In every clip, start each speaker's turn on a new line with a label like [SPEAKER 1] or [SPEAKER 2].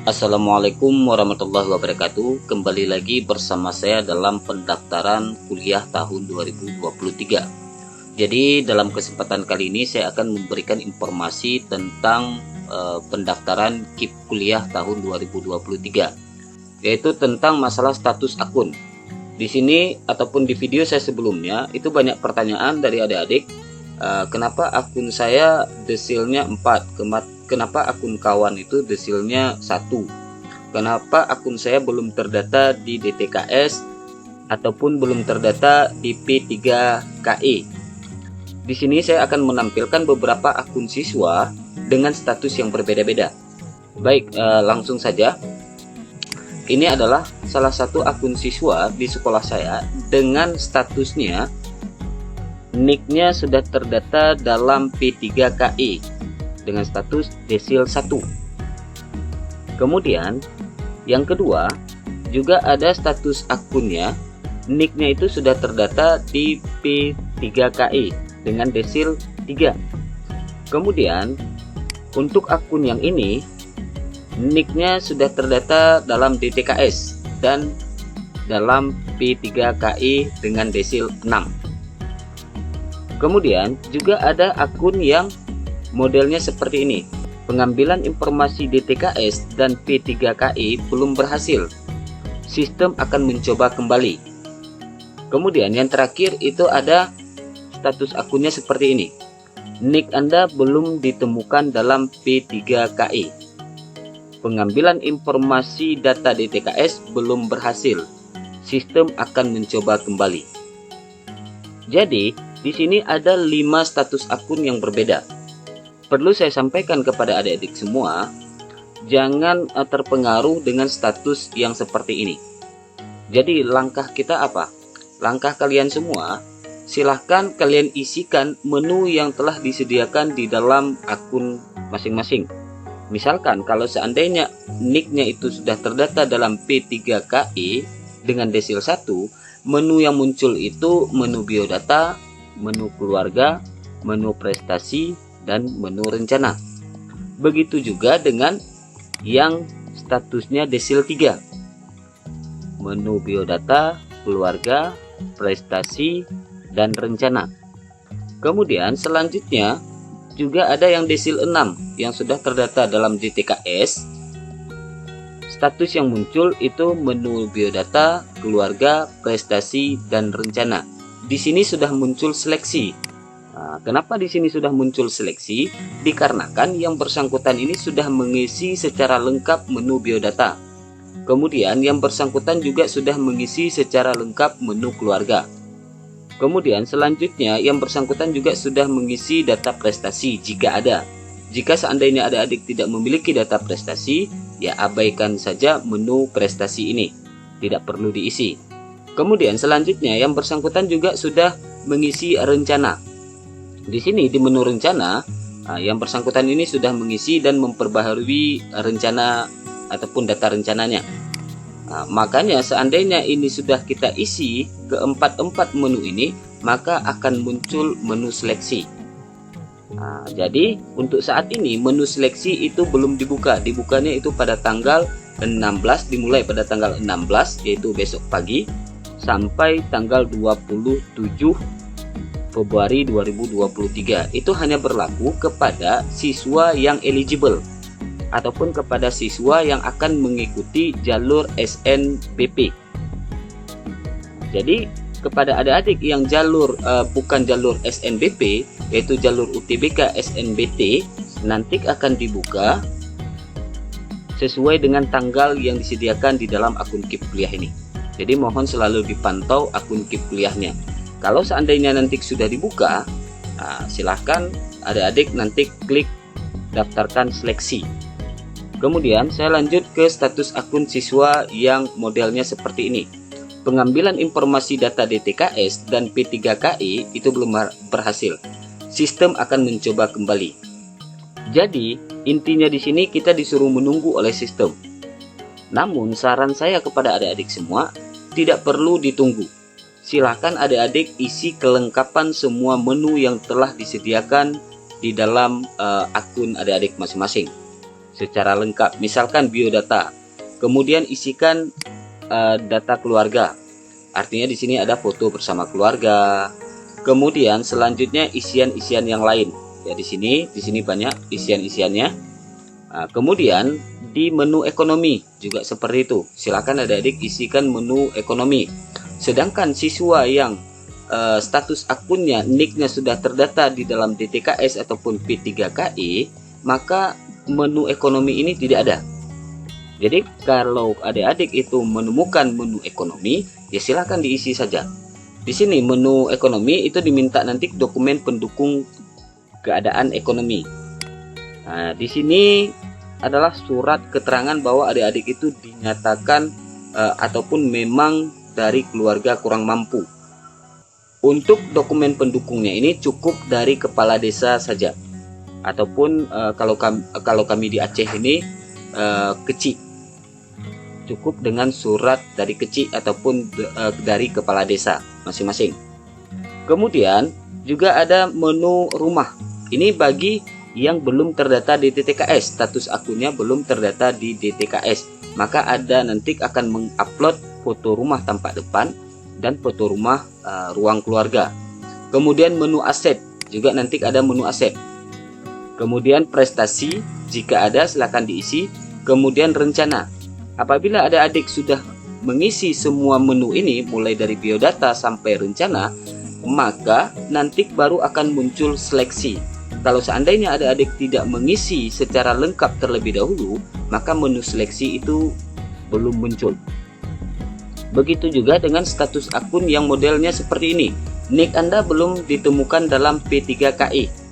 [SPEAKER 1] Assalamualaikum warahmatullahi wabarakatuh. Kembali lagi bersama saya dalam pendaftaran kuliah tahun 2023. Jadi dalam kesempatan kali ini saya akan memberikan informasi tentang pendaftaran KIP kuliah tahun 2023, yaitu tentang masalah status akun. Di sini ataupun di video saya sebelumnya itu banyak pertanyaan dari adik-adik. Kenapa akun saya desilnya 4, kenapa akun kawan itu desilnya 1, kenapa akun saya belum terdata di DTKS ataupun belum terdata di P3KE. Di sini saya akan menampilkan beberapa akun siswa dengan status yang berbeda-beda. Baik, langsung saja. Ini adalah salah satu akun siswa di sekolah saya dengan statusnya nicknya sudah terdata dalam P3KE dengan status desil 1. Kemudian yang kedua juga ada status akunnya, nicknya itu sudah terdata di P3KE dengan desil 3. Kemudian untuk akun yang ini nicknya sudah terdata dalam DTKS dan dalam P3KE dengan desil 6. Kemudian juga ada akun yang modelnya seperti ini. Pengambilan informasi DTKS dan P3KE belum berhasil. Sistem akan mencoba kembali. Kemudian yang terakhir itu ada status akunnya seperti ini. Nick Anda belum ditemukan dalam P3KE. Pengambilan informasi data DTKS belum berhasil. Sistem akan mencoba kembali. Jadi, di sini ada 5 status akun yang berbeda. Perlu saya sampaikan kepada adik-adik semua, jangan terpengaruh dengan status yang seperti ini. Jadi langkah kita apa? Langkah kalian semua, silahkan kalian isikan menu yang telah disediakan di dalam akun masing-masing. Misalkan kalau seandainya nicknya itu sudah terdata dalam P3KE dengan desil 1, menu yang muncul itu menu biodata, menu keluarga, menu prestasi, dan menu rencana. Begitu juga dengan yang statusnya desil 3. Menu biodata, keluarga, prestasi, dan rencana. Kemudian selanjutnya juga ada yang desil 6 yang sudah terdata dalam DTKS. Status yang muncul itu menu biodata, keluarga, prestasi, dan rencana. Di sini sudah muncul seleksi. Nah, kenapa di sini sudah muncul seleksi? Dikarenakan yang bersangkutan ini sudah mengisi secara lengkap menu biodata. Kemudian yang bersangkutan juga sudah mengisi secara lengkap menu keluarga. Kemudian selanjutnya yang bersangkutan juga sudah mengisi data prestasi jika ada. Jika seandainya adik-adik tidak memiliki data prestasi, ya abaikan saja menu prestasi ini. Tidak perlu diisi. Kemudian selanjutnya yang bersangkutan juga sudah mengisi rencana. Di sini di menu rencana, yang bersangkutan ini sudah mengisi dan memperbaharui rencana ataupun data rencananya. Makanya seandainya ini sudah kita isi keempat menu ini, maka akan muncul menu seleksi. Jadi untuk saat ini menu seleksi itu belum dibuka. Dibukanya itu pada tanggal 16, dimulai pada tanggal 16 yaitu besok pagi sampai tanggal 27 Februari 2023. Itu hanya berlaku kepada siswa yang eligible ataupun kepada siswa yang akan mengikuti jalur SNBP. Jadi kepada adik-adik yang jalur bukan jalur SNBP, yaitu jalur UTBK SNBT, nanti akan dibuka sesuai dengan tanggal yang disediakan di dalam akun KIP kuliah ini. Jadi mohon selalu dipantau akun KIP kuliahnya. Kalau seandainya nanti sudah dibuka, silahkan adik-adik nanti klik daftarkan seleksi. Kemudian saya lanjut ke status akun siswa yang modelnya seperti ini. Pengambilan informasi data DTKS dan P3KE itu belum berhasil. Sistem akan mencoba kembali. Jadi intinya di sini kita disuruh menunggu oleh sistem. Namun saran saya kepada adik-adik semua, tidak perlu ditunggu. Silahkan adik-adik isi kelengkapan semua menu yang telah disediakan di dalam akun adik-adik masing-masing. secara lengkap, misalkan biodata. Kemudian isikan data keluarga. Artinya di sini ada foto bersama keluarga. Kemudian selanjutnya isian-isian yang lain. Ya di sini banyak isian-isiannya. Kemudian di menu ekonomi juga seperti itu. Silakan adik-adik isikan menu ekonomi. Sedangkan siswa yang status akunnya, nicknya sudah terdata di dalam DTKS ataupun P3KI, maka menu ekonomi ini tidak ada. Jadi kalau adik-adik itu menemukan menu ekonomi, ya silakan diisi saja. Di sini menu ekonomi itu diminta nanti dokumen pendukung keadaan ekonomi. Nah, di sini adalah surat keterangan bahwa adik-adik itu dinyatakan ataupun memang dari keluarga kurang mampu. Untuk dokumen pendukungnya ini cukup dari kepala desa saja, ataupun kalau kami di Aceh ini kecil. Cukup dengan surat dari kecil ataupun dari kepala desa masing-masing. Kemudian juga ada menu rumah. Ini bagi yang belum terdata di DTKS, status akunnya belum terdata di DTKS. Maka ada nanti akan mengupload foto rumah tampak depan dan foto rumah ruang keluarga. Kemudian menu aset, juga nanti ada menu aset. Kemudian prestasi, jika ada silakan diisi. Kemudian rencana. Apabila adik-adik sudah mengisi semua menu ini, mulai dari biodata sampai rencana, maka nanti baru akan muncul seleksi. Kalau seandainya adik-adik tidak mengisi secara lengkap terlebih dahulu, maka menu seleksi itu belum muncul. Begitu juga dengan status akun yang modelnya seperti ini. Nick Anda belum ditemukan dalam P3KI.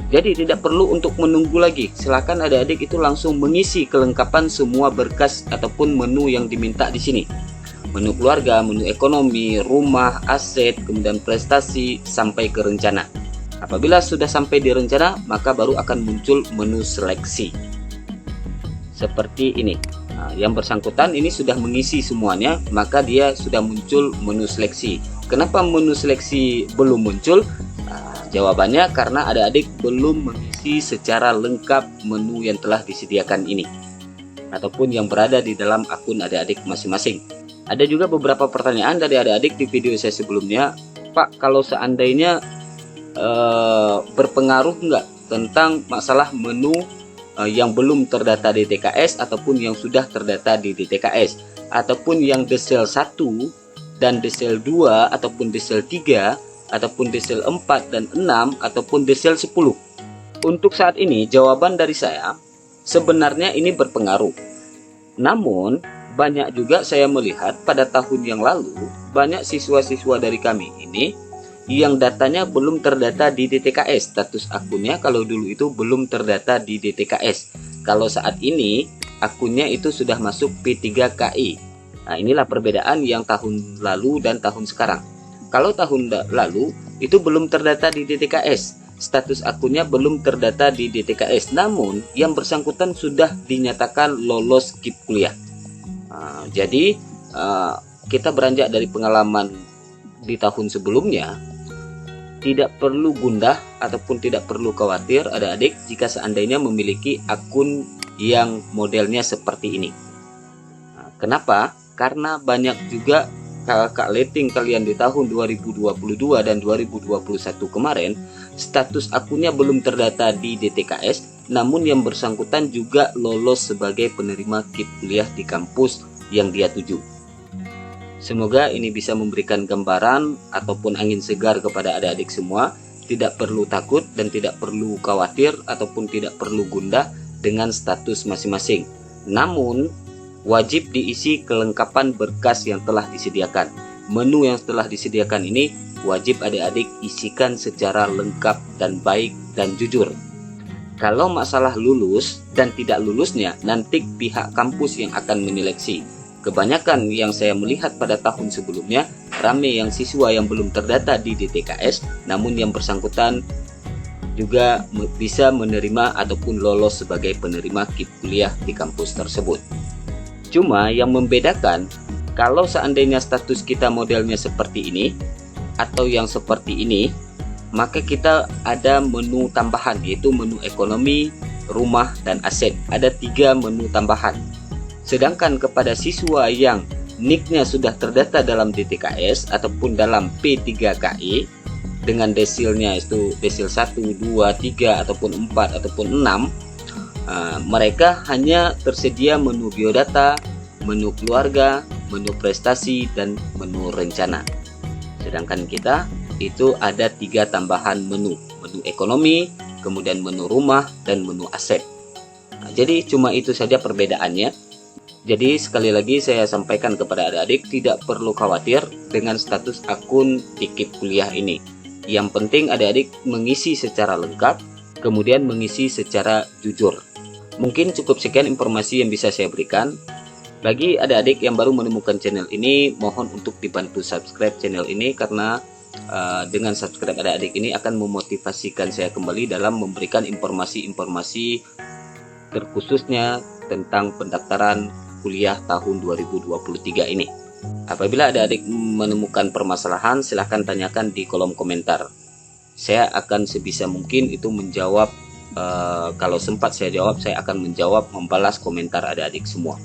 [SPEAKER 1] Jadi tidak perlu untuk menunggu lagi. Silakan adik-adik itu langsung mengisi kelengkapan semua berkas ataupun menu yang diminta di sini. Menu keluarga, menu ekonomi, rumah, aset, kemudian prestasi sampai ke rencana. Apabila sudah sampai di rencana, maka baru akan muncul menu seleksi. Seperti ini. Nah, yang bersangkutan ini sudah mengisi semuanya, maka dia sudah muncul menu seleksi. Kenapa menu seleksi belum muncul? Jawabannya karena adik-adik belum mengisi secara lengkap menu yang telah disediakan ini, ataupun yang berada di dalam akun adik-adik masing-masing. Ada juga beberapa pertanyaan dari adik-adik di video saya sebelumnya. Pak, kalau seandainya berpengaruh enggak tentang masalah menu yang belum terdata di DTKS ataupun yang sudah terdata di DTKS, ataupun yang desel 1 dan desel 2 ataupun desel 3 ataupun desel 4 dan 6 ataupun desel 10. Untuk saat ini jawaban dari saya sebenarnya ini berpengaruh. Namun banyak juga saya melihat pada tahun yang lalu banyak siswa-siswa dari kami ini yang datanya belum terdata di DTKS. Status akunnya kalau dulu itu belum terdata di DTKS. Kalau saat ini akunnya itu sudah masuk P3KI. Nah, inilah perbedaan yang tahun lalu dan tahun sekarang. Kalau tahun lalu itu belum terdata di DTKS, status akunnya belum terdata di DTKS, namun yang bersangkutan sudah dinyatakan lolos KIP kuliah. Jadi kita beranjak dari pengalaman di tahun sebelumnya, tidak perlu gundah ataupun tidak perlu khawatir adik-adik jika seandainya memiliki akun yang modelnya seperti ini. Kenapa? Karena banyak juga kakak letting kalian di tahun 2022 dan 2021 kemarin, status akunnya belum terdata di DTKS, namun yang bersangkutan juga lolos sebagai penerima KIP kuliah di kampus yang dia tuju. Semoga ini bisa memberikan gambaran ataupun angin segar kepada adik-adik semua. Tidak perlu takut dan tidak perlu khawatir ataupun tidak perlu gundah dengan status masing-masing. Namun wajib diisi kelengkapan berkas yang telah disediakan. Menu yang telah disediakan ini wajib adik-adik isikan secara lengkap dan baik dan jujur. Kalau masalah lulus dan tidak lulusnya, nanti pihak kampus yang akan menyeleksi. Kebanyakan yang saya melihat pada tahun sebelumnya, ramai yang siswa yang belum terdata di DTKS, namun yang bersangkutan juga bisa menerima ataupun lolos sebagai penerima KIP kuliah di kampus tersebut. Cuma yang membedakan, kalau seandainya status kita modelnya seperti ini atau yang seperti ini, maka kita ada menu tambahan, yaitu menu ekonomi, rumah, dan aset. Ada 3 menu tambahan. Sedangkan kepada siswa yang NIK-nya sudah terdata dalam DTKS ataupun dalam P3KI dengan desilnya itu desil 1, 2, 3 ataupun 4 ataupun 6, mereka hanya tersedia menu biodata, menu keluarga, menu prestasi, dan menu rencana. Sedangkan kita itu ada 3 tambahan menu ekonomi, kemudian menu rumah, dan menu aset. Jadi cuma itu saja perbedaannya. Jadi sekali lagi saya sampaikan kepada adik-adik, tidak perlu khawatir dengan status akun Tikip Kuliah ini. Yang penting adik-adik mengisi secara lengkap, kemudian mengisi secara jujur. Mungkin cukup sekian informasi yang bisa saya berikan. Bagi adik-adik yang baru menemukan channel ini, mohon untuk dibantu subscribe channel ini, karena dengan subscribe adik-adik ini akan memotivasikan saya kembali dalam memberikan informasi-informasi terkhususnya tentang pendaftaran kuliah tahun 2023 ini. Apabila adik-adik menemukan permasalahan, silahkan tanyakan di kolom komentar. Saya akan sebisa mungkin itu menjawab. Kalau sempat saya jawab, saya akan menjawab, membalas komentar adik-adik semua.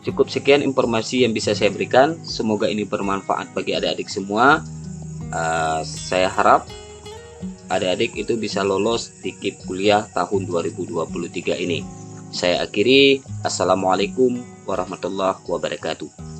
[SPEAKER 1] Cukup sekian informasi yang bisa saya berikan. Semoga ini bermanfaat bagi adik-adik semua. Saya harap adik-adik itu bisa lolos Tikip Kuliah tahun 2023 ini. Saya akhiri. Assalamualaikum warahmatullahi wabarakatuh.